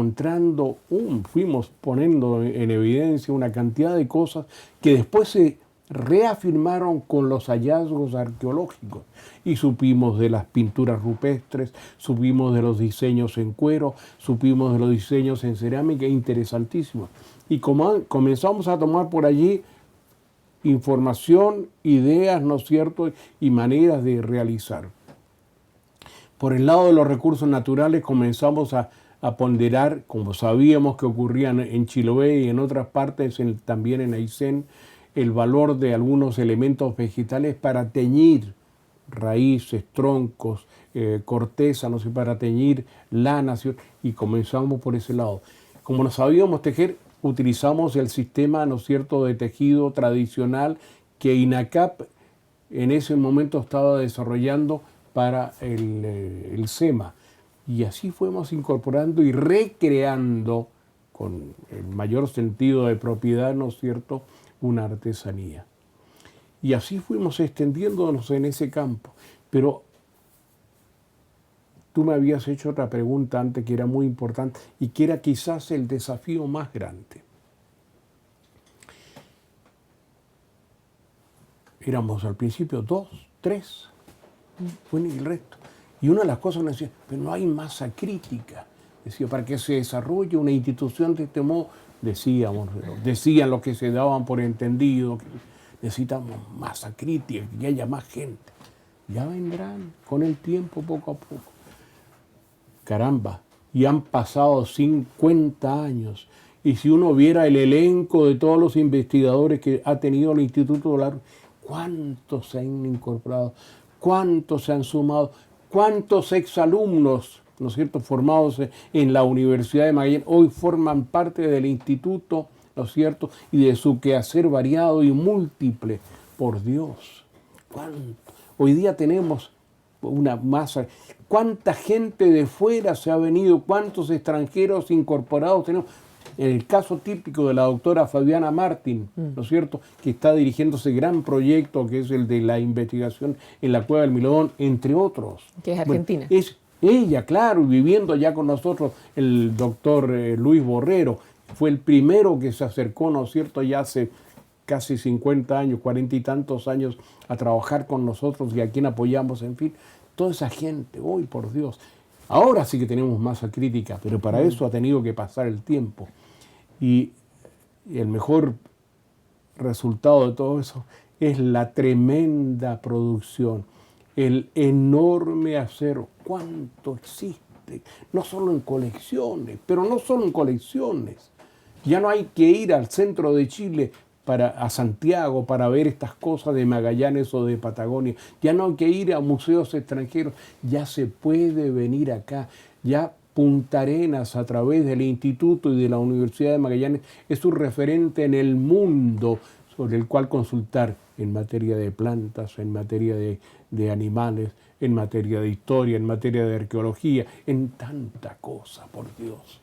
poniendo en evidencia una cantidad de cosas que después se reafirmaron con los hallazgos arqueológicos y supimos de las pinturas rupestres, supimos de los diseños en cuero, supimos de los diseños en cerámica, interesantísimos. Y comenzamos a tomar por allí información, ideas, ¿no es cierto?, y maneras de realizar. Por el lado de los recursos naturales comenzamos a ponderar, como sabíamos que ocurrían en Chiloé y en otras partes, también en Aysén, el valor de algunos elementos vegetales para teñir raíces, troncos, corteza, no sé, para teñir lana, ¿sí? Y comenzamos por ese lado. Como no sabíamos tejer, utilizamos el sistema, ¿no es cierto?, de tejido tradicional que INACAP en ese momento estaba desarrollando para el SEMA. Y así fuimos incorporando y recreando con el mayor sentido de propiedad, ¿no es cierto?, una artesanía. Y así fuimos extendiéndonos en ese campo. Pero tú me habías hecho otra pregunta antes que era muy importante y que era quizás el desafío más grande. Éramos al principio 2, 3, bueno, y el resto. Y una de las cosas nos decía, pero no hay masa crítica. Decía, para que se desarrolle una institución de este modo, decían los que se daban por entendido, que necesitamos masa crítica, que haya más gente. Ya vendrán con el tiempo, poco a poco. Caramba, y han pasado 50 años. Y si uno viera el elenco de todos los investigadores que ha tenido el Instituto de Arte, ¿cuántos se han incorporado? ¿Cuántos se han sumado? ¿Cuántos exalumnos, ¿no es cierto?, formados en la Universidad de Magallanes hoy forman parte del instituto, ¿no es cierto?, y de su quehacer variado y múltiple? Por Dios, ¿cuánto? Hoy día tenemos una masa. ¿Cuánta gente de fuera se ha venido? ¿Cuántos extranjeros incorporados tenemos? En el caso típico de la doctora Fabiana Martín, ¿no es cierto?, que está dirigiendo ese gran proyecto que es el de la investigación en la Cueva del Milodón, entre otros. Que es argentina. Bueno, es ella, claro, viviendo allá con nosotros, el doctor Luis Borrero, fue el primero que se acercó, ¿no es cierto?, ya hace casi 50 años, 40 y tantos años, a trabajar con nosotros y a quien apoyamos, en fin. toda esa gente, hoy por Dios. Ahora sí que tenemos masa crítica, pero para eso ha tenido que pasar el tiempo. Y el mejor resultado de todo eso es la tremenda producción, el enorme acero. ¿Cuánto existe? No solo en colecciones, pero no solo en colecciones. Ya no hay que ir al centro de Chile, a Santiago, para ver estas cosas de Magallanes o de Patagonia. Ya no hay que ir a museos extranjeros. Ya se puede venir acá. Ya Punta Arenas, a través del Instituto y de la Universidad de Magallanes, es un referente en el mundo sobre el cual consultar en materia de plantas, en materia de animales, en materia de historia, en materia de arqueología, en tanta cosa, por Dios.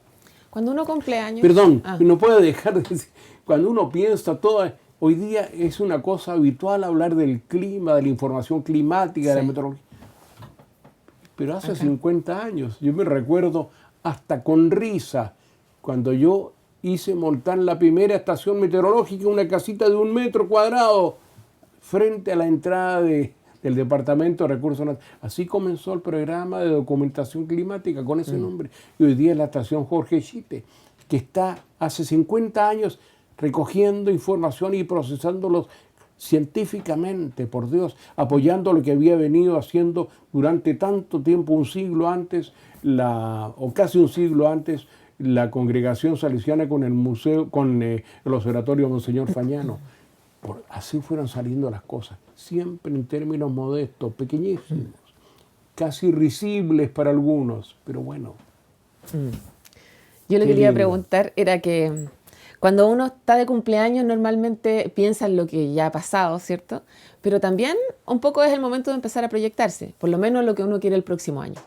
Cuando uno cumple años... Perdón, no puedo dejar de decir, cuando uno piensa hoy día es una cosa habitual hablar del clima, de la información climática, de la meteorología. Pero hace 50 años, yo me recuerdo hasta con risa, cuando yo hice montar la primera estación meteorológica, una casita de 1 metro cuadrado, frente a la entrada del Departamento de Recursos Naturales. Así comenzó el programa de documentación climática con ese nombre. Y hoy día es la estación Jorge Schite, que está hace 50 años recogiendo información y procesándolos científicamente, por Dios, apoyando lo que había venido haciendo durante tanto tiempo, un siglo antes, o casi un siglo antes, la congregación salesiana con el museo, con el observatorio Monseñor Fañano. Así fueron saliendo las cosas, siempre en términos modestos, pequeñísimos, casi risibles para algunos, pero bueno. Yo le quería preguntar, era que cuando uno está de cumpleaños normalmente piensa en lo que ya ha pasado, ¿cierto? Pero también un poco es el momento de empezar a proyectarse, por lo menos lo que uno quiere el próximo año.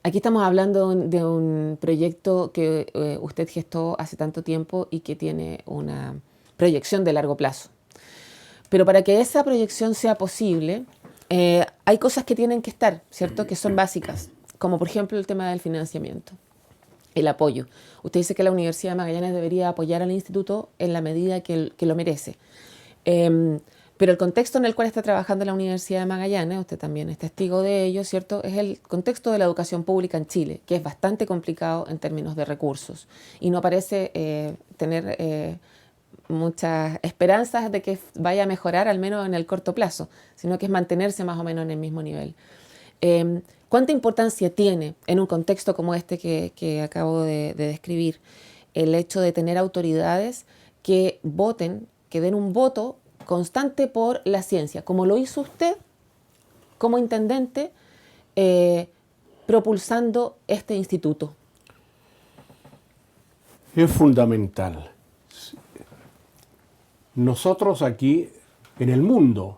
Aquí estamos hablando de un proyecto que usted gestó hace tanto tiempo y que tiene una proyección de largo plazo. Pero para que esa proyección sea posible, hay cosas que tienen que estar, ¿cierto? Que son básicas, como por ejemplo el tema del financiamiento, el apoyo. Usted dice que la Universidad de Magallanes debería apoyar al instituto en la medida que lo merece. Pero el contexto en el cual está trabajando la Universidad de Magallanes, usted también es testigo de ello, ¿cierto? Es el contexto de la educación pública en Chile, que es bastante complicado en términos de recursos y no parece tener muchas esperanzas de que vaya a mejorar, al menos en el corto plazo, sino que es mantenerse más o menos en el mismo nivel. ¿Cuánta importancia tiene en un contexto como este que acabo de describir el hecho de tener autoridades que voten, que den un voto constante por la ciencia, como lo hizo usted como intendente, propulsando este instituto? Es fundamental. Nosotros aquí, en el mundo,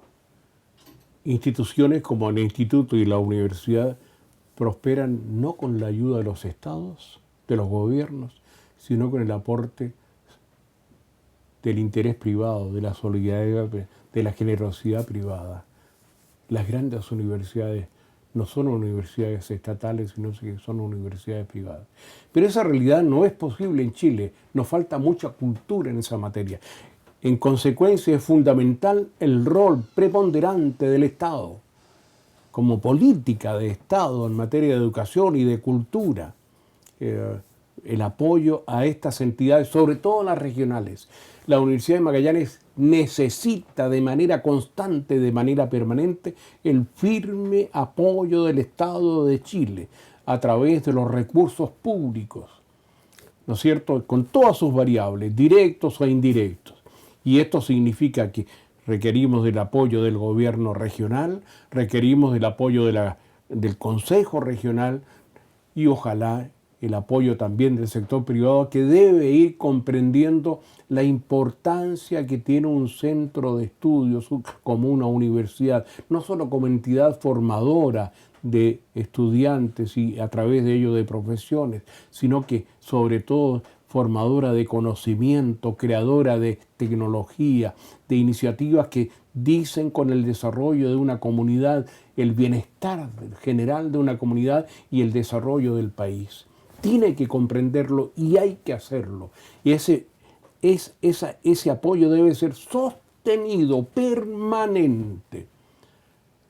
instituciones como el instituto y la universidad prosperan no con la ayuda de los estados, de los gobiernos, sino con el aporte del interés privado, de la solidaridad, de la generosidad privada. Las grandes universidades no son universidades estatales, sino que son universidades privadas. Pero esa realidad no es posible en Chile. Nos falta mucha cultura en esa materia. En consecuencia, es fundamental el rol preponderante del Estado, como política de Estado en materia de educación y de cultura. El apoyo a estas entidades, sobre todo las regionales. La Universidad de Magallanes necesita de manera constante, de manera permanente, el firme apoyo del Estado de Chile a través de los recursos públicos, ¿no es cierto?, con todas sus variables, directos o indirectos. Y esto significa que requerimos del apoyo del gobierno regional, requerimos del apoyo del Consejo Regional y ojalá el apoyo también del sector privado, que debe ir comprendiendo la importancia que tiene un centro de estudios como una universidad, no solo como entidad formadora de estudiantes y a través de ello de profesiones, sino que sobre todo formadora de conocimiento, creadora de tecnología, de iniciativas que dicen con el desarrollo de una comunidad, el bienestar general de una comunidad y el desarrollo del país. Tiene que comprenderlo y hay que hacerlo. Y ese apoyo debe ser sostenido, permanente.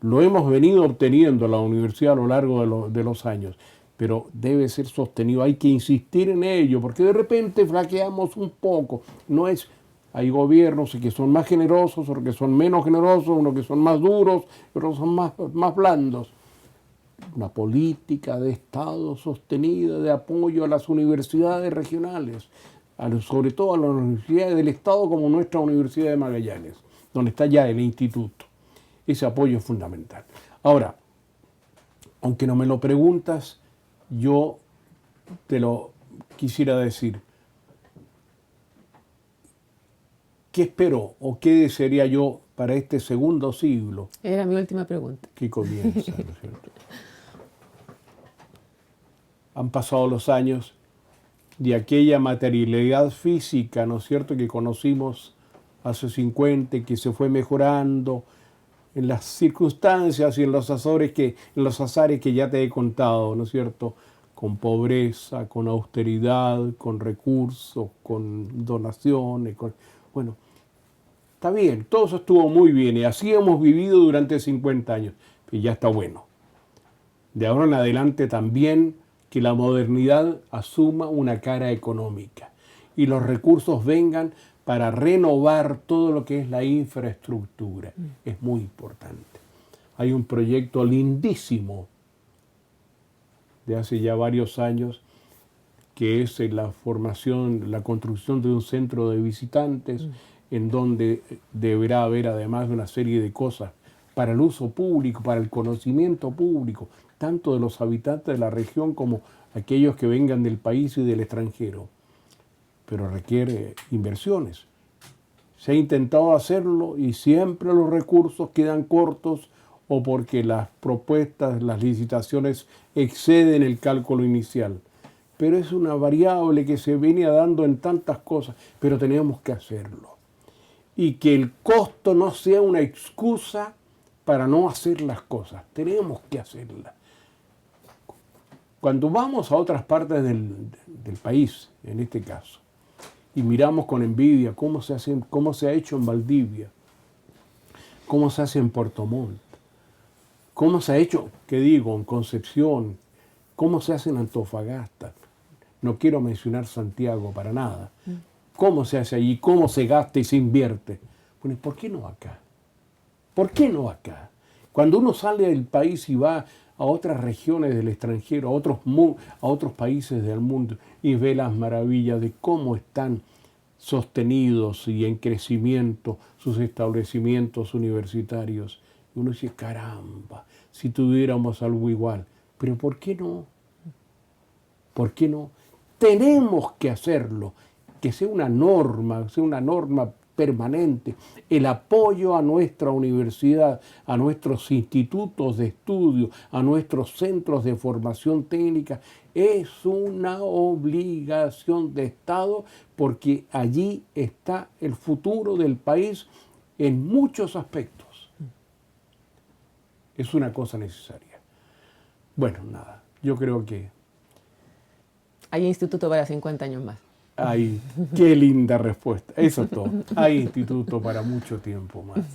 Lo hemos venido obteniendo la universidad a lo largo de los años, pero debe ser sostenido, hay que insistir en ello, porque de repente flaqueamos un poco. No es, hay gobiernos que son más generosos, otros que son menos generosos, unos que son más duros, otros son más blandos. Una política de Estado sostenida de apoyo a las universidades regionales, sobre todo a las universidades del Estado como nuestra Universidad de Magallanes, donde está ya el instituto. Ese apoyo es fundamental. Ahora, aunque no me lo preguntas, yo te lo quisiera decir. ¿Qué espero o qué desearía yo para este segundo siglo? Era mi última pregunta. Que comienza, ¿no es cierto? Han pasado los años de aquella materialidad física, ¿no es cierto?, que conocimos hace 50 y que se fue mejorando en las circunstancias y en los azares que ya te he contado, ¿no es cierto?, con pobreza, con austeridad, con recursos, con donaciones, bueno, está bien, todo eso estuvo muy bien y así hemos vivido durante 50 años, y ya está bueno. De ahora en adelante también que la modernidad asuma una cara económica y los recursos vengan para renovar todo lo que es la infraestructura. Es muy importante. Hay un proyecto lindísimo de hace ya varios años que es la formación, la construcción de un centro de visitantes en donde deberá haber además de una serie de cosas para el uso público, para el conocimiento público, tanto de los habitantes de la región como aquellos que vengan del país y del extranjero. Pero requiere inversiones. Se ha intentado hacerlo y siempre los recursos quedan cortos o porque las propuestas, las licitaciones exceden el cálculo inicial. Pero es una variable que se venía dando en tantas cosas, pero tenemos que hacerlo. Y que el costo no sea una excusa para no hacer las cosas. Tenemos que hacerlas. Cuando vamos a otras partes del país, en este caso, y miramos con envidia cómo se ha hecho en Valdivia, cómo se hace en Puerto Montt, cómo se ha hecho, ¿qué digo?, en Concepción, cómo se hace en Antofagasta. No quiero mencionar Santiago para nada. ¿Cómo se hace allí? ¿Cómo se gasta y se invierte? Bueno, ¿por qué no acá? ¿Por qué no acá? Cuando uno sale del país y va a otras regiones del extranjero, a otros países del mundo y ve las maravillas de cómo están sostenidos y en crecimiento sus establecimientos universitarios, uno dice, caramba, si tuviéramos algo igual. Pero ¿por qué no? ¿Por qué no? Tenemos que hacerlo, que sea una norma permanente, el apoyo a nuestra universidad, a nuestros institutos de estudio, a nuestros centros de formación técnica, es una obligación de Estado porque allí está el futuro del país en muchos aspectos. Es una cosa necesaria. Bueno, nada, yo creo que... Hay instituto para 50 años más. Ay, qué linda respuesta. Eso es todo. Hay instituto para mucho tiempo más.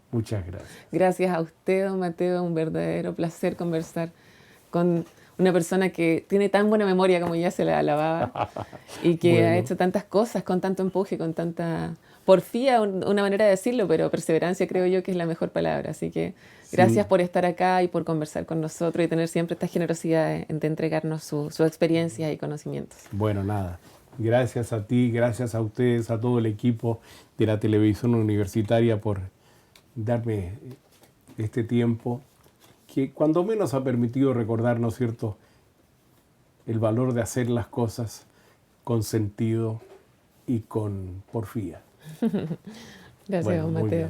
Muchas gracias. Gracias a usted, don Mateo. Un verdadero placer conversar con una persona que tiene tan buena memoria como ya se la alababa y que ha hecho tantas cosas con tanto empuje, con tanta porfía, una manera de decirlo, pero perseverancia creo yo que es la mejor palabra. Así que gracias por estar acá y por conversar con nosotros y tener siempre esta generosidad de entregarnos su experiencia y conocimientos. Bueno, nada. Gracias a ti, gracias a ustedes, a todo el equipo de la televisión universitaria por darme este tiempo que cuando menos ha permitido recordar, ¿no es cierto?, el valor de hacer las cosas con sentido y con porfía. Gracias, don Mateo.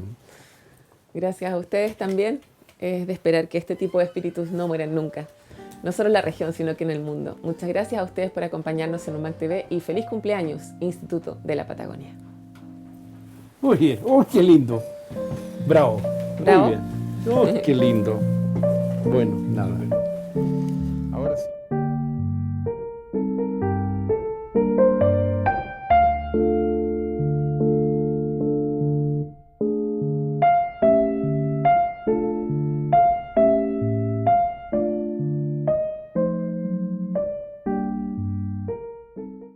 Gracias a ustedes también. Es de esperar que este tipo de espíritus no mueran nunca. No solo en la región, sino que en el mundo. Muchas gracias a ustedes por acompañarnos en UMAC TV y feliz cumpleaños, Instituto de la Patagonia. Muy bien. ¡Oh, qué lindo! Bravo. Bravo. Muy bien. ¡Oh, qué lindo! Bueno, nada.